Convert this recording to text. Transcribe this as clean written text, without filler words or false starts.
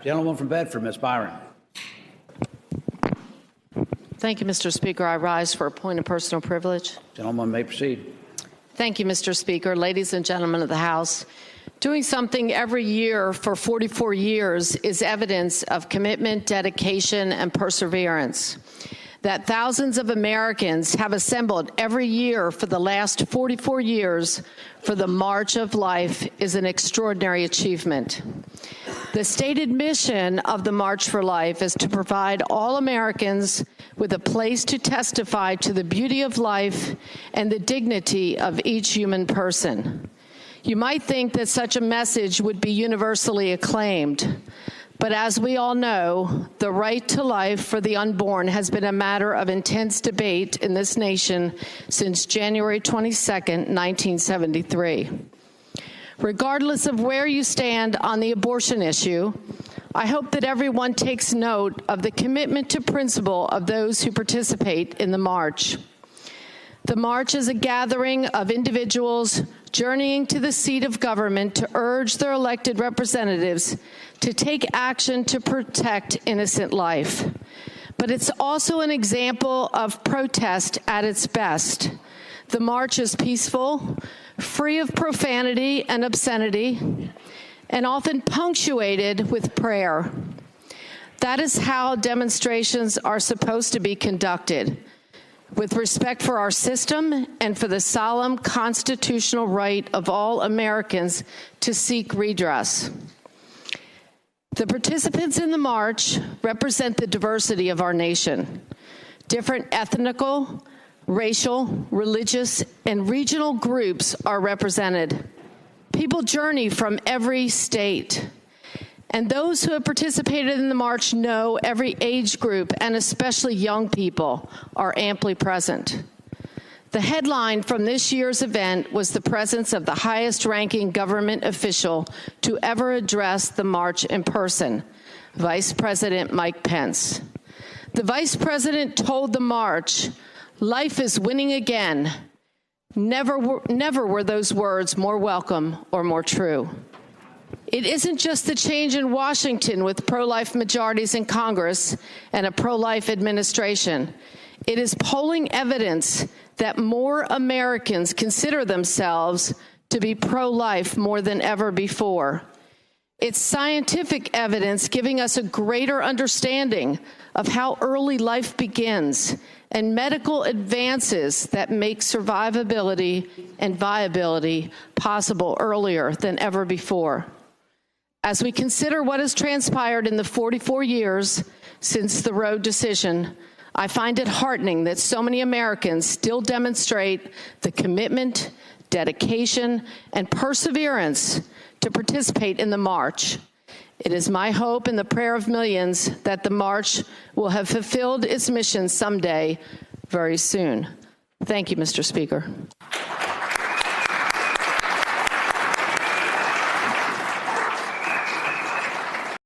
Gentleman from Bedford, Ms. Byron. Thank you, Mr. Speaker. I rise for a point of personal privilege. Gentleman may proceed. Thank you, Mr. Speaker. Ladies and gentlemen of the House, doing something every year for 44 years is evidence of commitment, dedication, and perseverance. That thousands of Americans have assembled every year for the last 44 years for the March of Life is an extraordinary achievement. The stated mission of the March for Life is to provide all Americans with a place to testify to the beauty of life and the dignity of each human person. You might think that such a message would be universally acclaimed, but as we all know, the right to life for the unborn has been a matter of intense debate in this nation since January 22nd, 1973. Regardless of where you stand on the abortion issue, I hope that everyone takes note of the commitment to principle of those who participate in the march. The march is a gathering of individuals journeying to the seat of government to urge their elected representatives to take action to protect innocent life. But it's also an example of protest at its best. The march is peaceful, free of profanity and obscenity, and often punctuated with prayer. That is how demonstrations are supposed to be conducted, with respect for our system and for the solemn constitutional right of all Americans to seek redress. The participants in the march represent the diversity of our nation. Different ethnical, racial, religious, and regional groups are represented. People journey from every state. And those who have participated in the march know every age group, and especially young people, are amply present. The headline from this year's event was the presence of the highest-ranking government official to ever address the march in person, Vice President Mike Pence. The Vice President told the march, "Life is winning again." Never were those words more welcome or more true. It isn't just the change in Washington with pro-life majorities in Congress and a pro-life administration. It is polling evidence that more Americans consider themselves to be pro-life more than ever before. It's scientific evidence giving us a greater understanding of how early life begins and medical advances that make survivability and viability possible earlier than ever before. As we consider what has transpired in the 44 years since the Roe decision, I find it heartening that so many Americans still demonstrate the commitment, dedication, and perseverance to participate in the march. It is my hope and the prayer of millions that the march will have fulfilled its mission someday very soon. Thank you, Mr. Speaker.